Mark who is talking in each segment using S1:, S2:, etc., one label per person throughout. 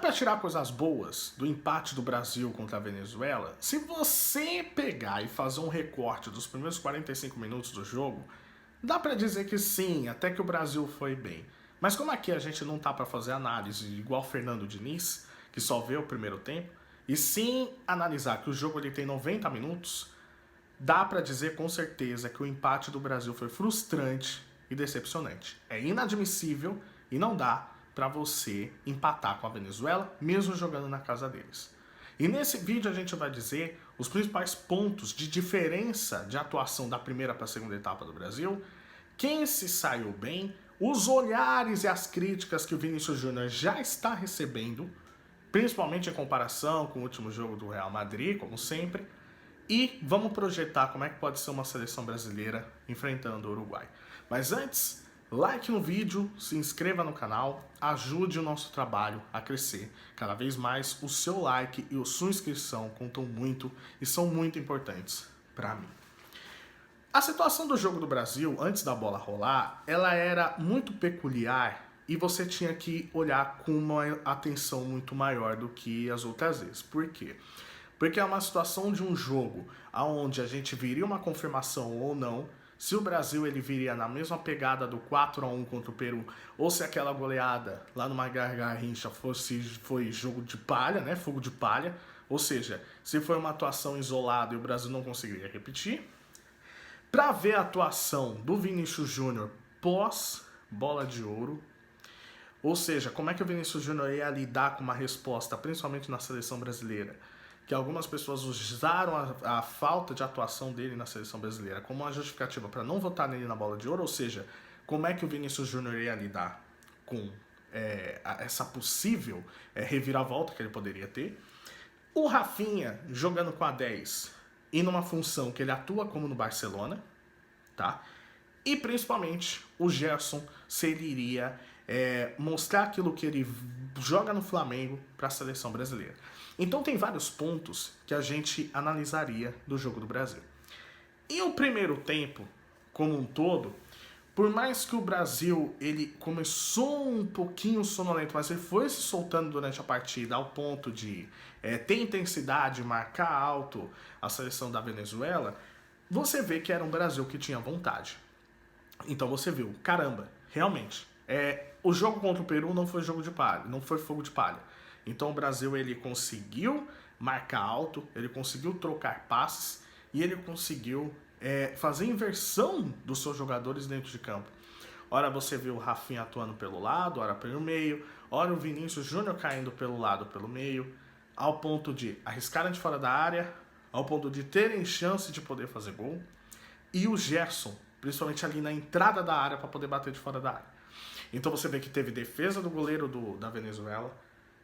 S1: para tirar coisas boas do empate do Brasil contra a Venezuela, se você pegar e fazer um recorte dos primeiros 45 minutos do jogo, dá para dizer que sim, até que o Brasil foi bem. Mas como aqui a gente não tá para fazer análise igual o Fernando Diniz, que só vê o primeiro tempo, e sim analisar que o jogo ele tem 90 minutos, dá para dizer com certeza que o empate do Brasil foi frustrante e decepcionante. É inadmissível e não dá para você empatar com a Venezuela, mesmo jogando na casa deles. E nesse vídeo a gente vai dizer os principais pontos de diferença de atuação da primeira para a segunda etapa do Brasil, quem se saiu bem, os olhares e as críticas que o Vinícius Júnior já está recebendo, principalmente em comparação com o último jogo do Real Madrid, como sempre, e vamos projetar como é que pode ser uma seleção brasileira enfrentando o Uruguai. Mas antes, like no vídeo, se inscreva no canal, ajude o nosso trabalho a crescer. Cada vez mais o seu like e a sua inscrição contam muito e são muito importantes para mim. A situação do jogo do Brasil, antes da bola rolar, ela era muito peculiar e você tinha que olhar com uma atenção muito maior do que as outras vezes. Por quê? Porque é uma situação de um jogo onde a gente viria uma confirmação ou não, se o Brasil ele viria na mesma pegada do 4-1 contra o Peru, ou se aquela goleada lá no Magalhães Garrincha foi jogo de palha, né, fogo de palha, ou seja, se foi uma atuação isolada e o Brasil não conseguiria repetir. Para ver a atuação do Vinícius Júnior pós bola de ouro, ou seja, como é que o Vinícius Júnior ia lidar com uma resposta, principalmente na seleção brasileira, que algumas pessoas usaram a falta de atuação dele na seleção brasileira como uma justificativa para não votar nele na bola de ouro, ou seja, como é que o Vinícius Júnior ia lidar com essa possível reviravolta que ele poderia ter. O Rafinha jogando com a 10 e numa função que ele atua como no Barcelona, tá? E principalmente o Gerson, se ele iria mostrar aquilo que ele joga no Flamengo para a seleção brasileira. Então tem vários pontos que a gente analisaria do jogo do Brasil. E o primeiro tempo, como um todo, por mais que o Brasil ele começou um pouquinho sonolento, mas ele foi se soltando durante a partida ao ponto de ter intensidade, marcar alto a seleção da Venezuela, você vê que era um Brasil que tinha vontade. Então você viu, caramba, realmente, o jogo contra o Peru não foi jogo de palha, não foi fogo de palha. Então o Brasil ele conseguiu marcar alto, ele conseguiu trocar passes e ele conseguiu fazer inversão dos seus jogadores dentro de campo. Ora você viu o Rafinha atuando pelo lado, ora pelo meio, ora o Vinícius Júnior caindo pelo lado, pelo meio, ao ponto de arriscarem de fora da área, ao ponto de terem chance de poder fazer gol. E o Gerson, principalmente ali na entrada da área para poder bater de fora da área. Então você vê que teve defesa do goleiro da Venezuela,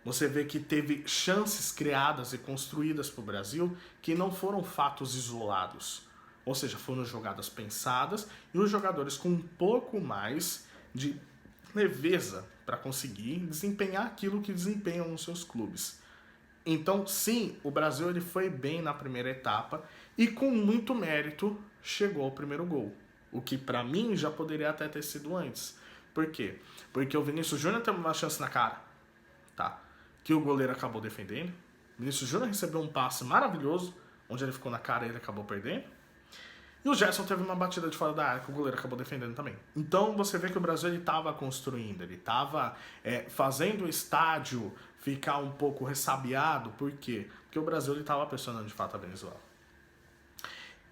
S1: você vê que teve chances criadas e construídas para o Brasil que não foram fatos isolados. Ou seja, foram jogadas pensadas e os jogadores com um pouco mais de leveza para conseguir desempenhar aquilo que desempenham nos seus clubes. Então, sim, o Brasil ele foi bem na primeira etapa e com muito mérito chegou ao primeiro gol. O que para mim já poderia até ter sido antes. Por quê? Porque o Vinícius Júnior teve uma chance na cara, tá? Que o goleiro acabou defendendo. O Vinícius Júnior recebeu um passe maravilhoso, onde ele ficou na cara e ele acabou perdendo. E o Gerson teve uma batida de fora da área que o goleiro acabou defendendo também. Então você vê que o Brasil estava construindo, ele estava fazendo o estádio ficar um pouco ressabiado. Por quê? Porque o Brasil estava pressionando de fato a Venezuela.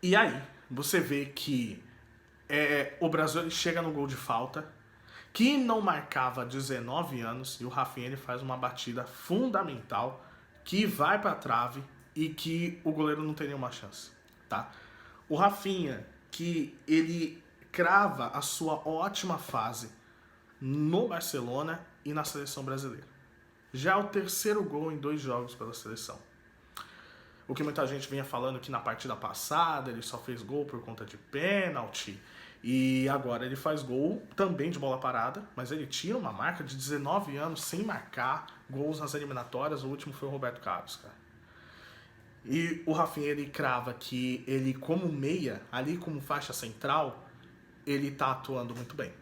S1: E aí você vê que o Brasil ele chega no gol de falta, que não marcava 19 anos, e o Rafinha ele faz uma batida fundamental que vai para a trave e que o goleiro não tem nenhuma chance, tá? O Rafinha, que ele crava a sua ótima fase no Barcelona e na seleção brasileira. Já é o terceiro gol em 2 jogos pela seleção. O que muita gente vinha falando que na partida passada ele só fez gol por conta de pênalti, e agora ele faz gol também de bola parada, mas ele tira uma marca de 19 anos sem marcar gols nas eliminatórias. O último foi o Roberto Carlos, cara. E o Rafinha ele crava que ele como meia, ali como faixa central, ele tá atuando muito bem.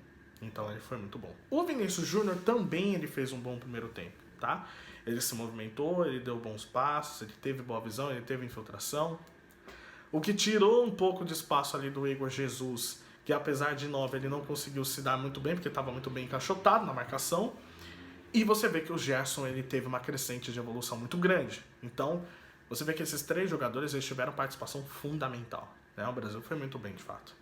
S1: Então ele foi muito bom. O Vinícius Júnior também ele fez um bom primeiro tempo, tá? Ele se movimentou, ele deu bons passos, ele teve boa visão, ele teve infiltração. O que tirou um pouco de espaço ali do Igor Jesus, que apesar de 9 ele não conseguiu se dar muito bem, porque estava muito bem encaixotado na marcação. E você vê que o Gerson ele teve uma crescente de evolução muito grande. Então, você vê que esses 3 jogadores eles tiveram participação fundamental. Né? O Brasil foi muito bem, de fato.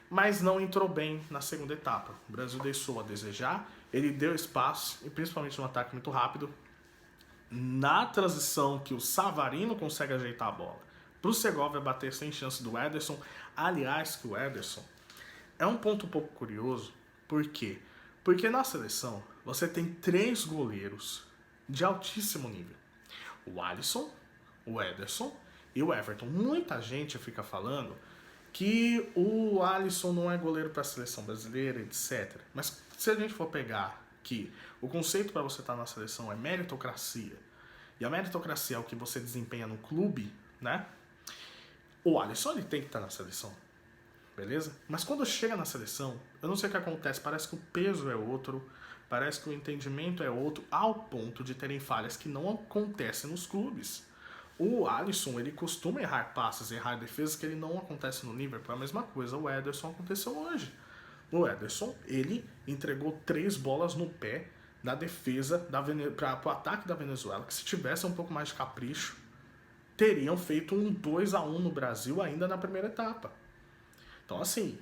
S1: Mas não entrou bem na segunda etapa. O Brasil deixou a desejar, ele deu espaço, e principalmente no ataque muito rápido. Na transição que o Savarino consegue ajeitar a bola, para o Segovia bater sem chance do Ederson. Aliás, que o Ederson é um ponto um pouco curioso. Por quê? Porque na seleção você tem 3 goleiros de altíssimo nível. O Alisson, o Ederson e o Everton. Muita gente fica falando que o Alisson não é goleiro para a seleção brasileira, etc. Mas se a gente for pegar que o conceito para você estar na seleção é meritocracia, e a meritocracia é o que você desempenha no clube, né? O Alisson ele tem que estar na seleção, beleza? Mas quando chega na seleção, eu não sei o que acontece, parece que o peso é outro, parece que o entendimento é outro, ao ponto de terem falhas que não acontecem nos clubes. O Alisson, ele costuma errar passes, errar defesas que ele não acontece no Liverpool. É a mesma coisa, o Ederson aconteceu hoje. O Ederson, ele entregou 3 bolas no pé da defesa para o ataque da Venezuela, que se tivesse um pouco mais de capricho, teriam feito um 2-1 no Brasil ainda na primeira etapa. Então, assim,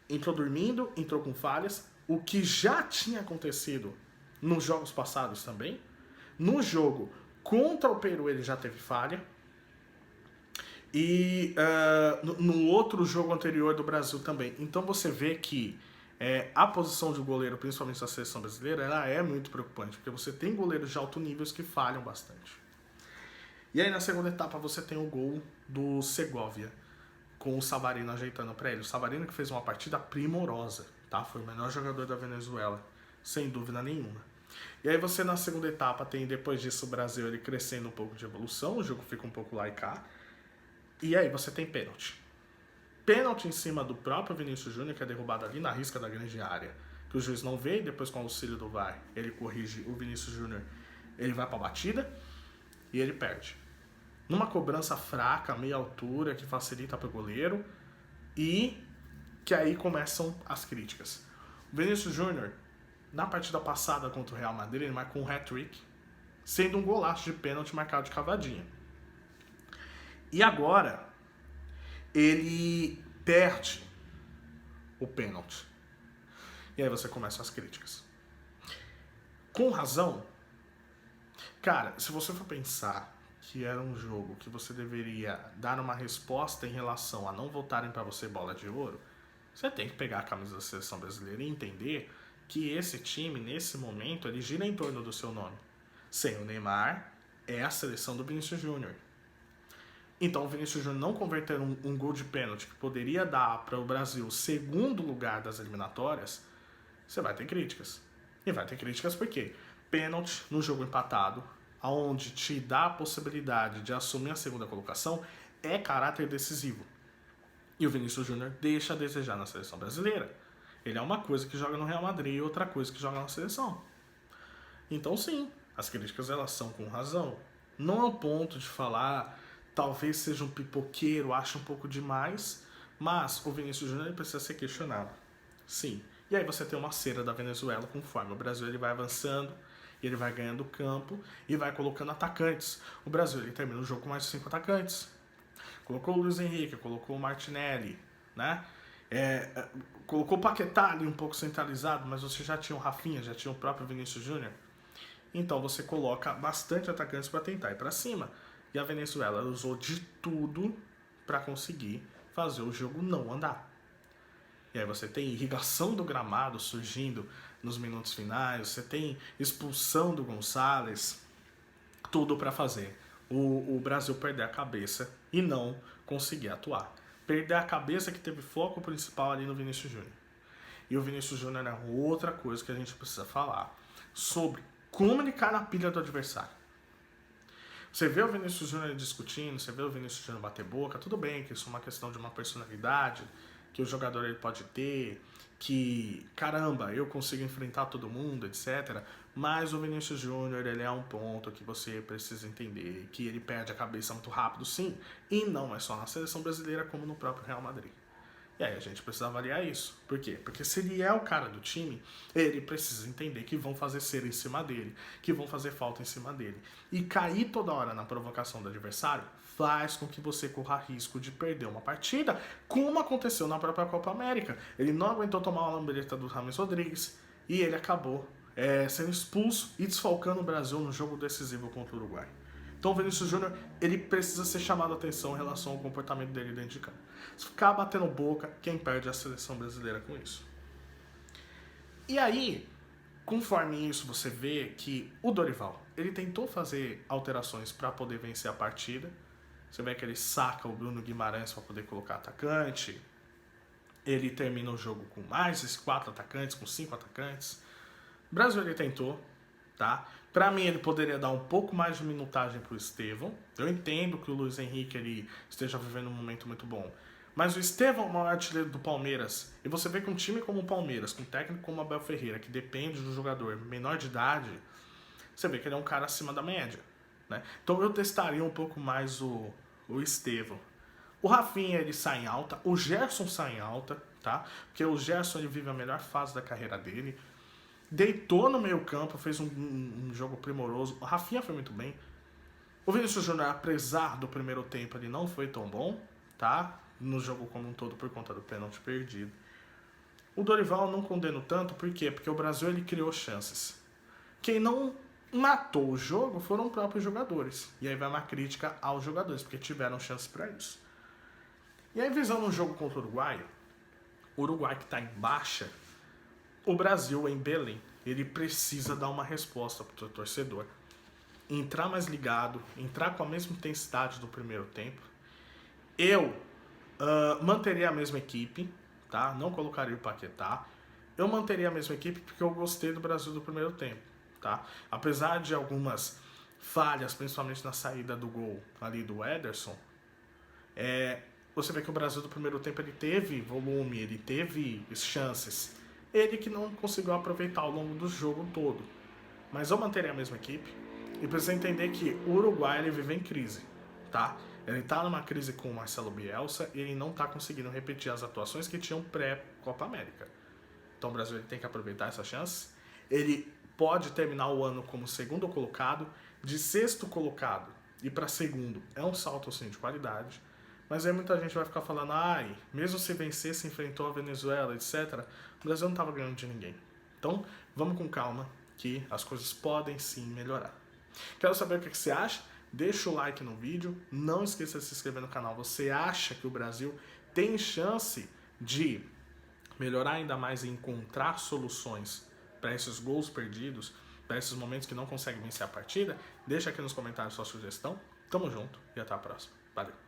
S1: entrou dormindo, entrou com falhas, o que já tinha acontecido nos jogos passados também. No jogo contra o Peru ele já teve falha. E no outro jogo anterior do Brasil também. Então você vê que a posição de goleiro, principalmente da seleção brasileira, ela é muito preocupante, porque você tem goleiros de alto nível que falham bastante. E aí na segunda etapa você tem o gol do Segovia, com o Savarino ajeitando para ele. O Savarino que fez uma partida primorosa, tá? Foi o melhor jogador da Venezuela, sem dúvida nenhuma. E aí você na segunda etapa tem, depois disso, o Brasil ele crescendo um pouco de evolução, o jogo fica um pouco lá e cá. E aí você tem pênalti. Pênalti em cima do próprio Vinícius Júnior, que é derrubado ali na risca da grande área, que o juiz não vê, e depois com o auxílio do VAR, ele corrige o Vinícius Júnior, ele vai para a batida e ele perde. Numa cobrança fraca, meia altura, que facilita para o goleiro, e que aí começam as críticas. O Vinícius Júnior, na partida passada contra o Real Madrid, ele marcou um hat-trick, sendo um golaço de pênalti marcado de cavadinha. E agora, ele perde o pênalti. E aí você começa as críticas. Com razão, cara, se você for pensar que era um jogo que você deveria dar uma resposta em relação a não votarem para você bola de ouro, você tem que pegar a camisa da seleção brasileira e entender que esse time, nesse momento, ele gira em torno do seu nome. Sem o Neymar, é a seleção do Vinícius Júnior. Então o Vinícius Júnior não converter um gol de pênalti que poderia dar para o Brasil o segundo lugar das eliminatórias, você vai ter críticas. E vai ter críticas porque pênalti no jogo empatado, onde te dá a possibilidade de assumir a segunda colocação, é caráter decisivo. E o Vinícius Júnior deixa a desejar na seleção brasileira. Ele é uma coisa que joga no Real Madrid e outra coisa que joga na seleção. Então sim, as críticas elas são com razão. Não é o ponto de falar, talvez seja um pipoqueiro, acha um pouco demais, mas o Vinícius Júnior precisa ser questionado. Sim. E aí você tem uma cera da Venezuela conforme o Brasil ele vai avançando, ele vai ganhando campo e vai colocando atacantes. O Brasil ele termina o jogo com mais de 5 atacantes. Colocou o Luiz Henrique, colocou o Martinelli, né? Colocou o Paquetá ali um pouco centralizado, mas você já tinha o Rafinha, já tinha o próprio Vinícius Júnior. Então você coloca bastante atacantes para tentar ir para cima. E a Venezuela usou de tudo para conseguir fazer o jogo não andar. E aí você tem irrigação do gramado surgindo nos minutos finais, você tem expulsão do Gonçalves, tudo para fazer o Brasil perder a cabeça e não conseguir atuar. Perder a cabeça que teve foco principal ali no Vinícius Júnior. E o Vinícius Júnior é outra coisa que a gente precisa falar sobre comunicar na pilha do adversário. Você vê o Vinícius Júnior discutindo, você vê o Vinícius Júnior bater boca, tudo bem que isso é uma questão de uma personalidade, que o jogador ele pode ter, que, caramba, eu consigo enfrentar todo mundo, etc. Mas o Vinícius Júnior, ele é um ponto que você precisa entender, que ele perde a cabeça muito rápido, sim, e não é só na seleção brasileira, como no próprio Real Madrid. E aí a gente precisa avaliar isso. Por quê? Porque se ele é o cara do time, ele precisa entender que vão fazer cera em cima dele, que vão fazer falta em cima dele. E cair toda hora na provocação do adversário faz com que você corra risco de perder uma partida, como aconteceu na própria Copa América. Ele não aguentou tomar uma lambreta do James Rodrigues e ele acabou sendo expulso e desfalcando o Brasil no jogo decisivo contra o Uruguai. Então o Vinícius Júnior, ele precisa ser chamado a atenção em relação ao comportamento dele dentro de campo. Se ficar batendo boca, quem perde é a seleção brasileira com isso. E aí, conforme isso, você vê que o Dorival, ele tentou fazer alterações para poder vencer a partida. Você vê que ele saca o Bruno Guimarães para poder colocar atacante. Ele termina o jogo com mais de 4 atacantes, com 5 atacantes. O Brasil, ele tentou, tá? Para mim, ele poderia dar um pouco mais de minutagem para o Estevão. Eu entendo que o Luiz Henrique ele esteja vivendo um momento muito bom. Mas o Estevão é o maior artilheiro do Palmeiras. E você vê que um time como o Palmeiras, com um técnico como o Abel Ferreira, que depende do jogador menor de idade, você vê que ele é um cara acima da média, né? Então eu testaria um pouco mais o Estevão. O Rafinha, ele sai em alta. O Gerson sai em alta, tá? Porque o Gerson, ele vive a melhor fase da carreira dele. Deitou no meio campo, fez um jogo primoroso. O Rafinha foi muito bem. O Vinícius Júnior, apesar do primeiro tempo, ele não foi tão bom, tá? No jogo como um todo, por conta do pênalti perdido. O Dorival não condeno tanto, por quê? Porque o Brasil, ele criou chances. Quem não matou o jogo foram os próprios jogadores. E aí vai uma crítica aos jogadores, porque tiveram chances para isso. E aí, visando um jogo contra o Uruguai que está em baixa, o Brasil em Belém, ele precisa dar uma resposta para o torcedor. Entrar mais ligado, entrar com a mesma intensidade do primeiro tempo. Eu manteria a mesma equipe, tá? Não colocaria o Paquetá. Eu manteria a mesma equipe porque eu gostei do Brasil do primeiro tempo, tá? Apesar de algumas falhas, principalmente na saída do gol ali do Ederson, você vê que o Brasil do primeiro tempo ele teve volume, ele teve chances. Ele que não conseguiu aproveitar ao longo do jogo todo. Mas eu manteria a mesma equipe e precisa entender que o Uruguai ele vive em crise, tá? Ele tá numa crise com o Marcelo Bielsa e ele não tá conseguindo repetir as atuações que tinham pré-Copa América. Então o Brasil ele tem que aproveitar essa chance. Ele pode terminar o ano como segundo colocado, de sexto colocado e para segundo é um salto assim de qualidade. Mas aí muita gente vai ficar falando, mesmo se vencer, se enfrentou a Venezuela, etc., o Brasil não estava ganhando de ninguém. Então, vamos com calma, que as coisas podem sim melhorar. Quero saber o que você acha? Deixa o like no vídeo, não esqueça de se inscrever no canal. Você acha que o Brasil tem chance de melhorar ainda mais e encontrar soluções para esses gols perdidos, para esses momentos que não consegue vencer a partida? Deixa aqui nos comentários sua sugestão. Tamo junto e até a próxima. Valeu!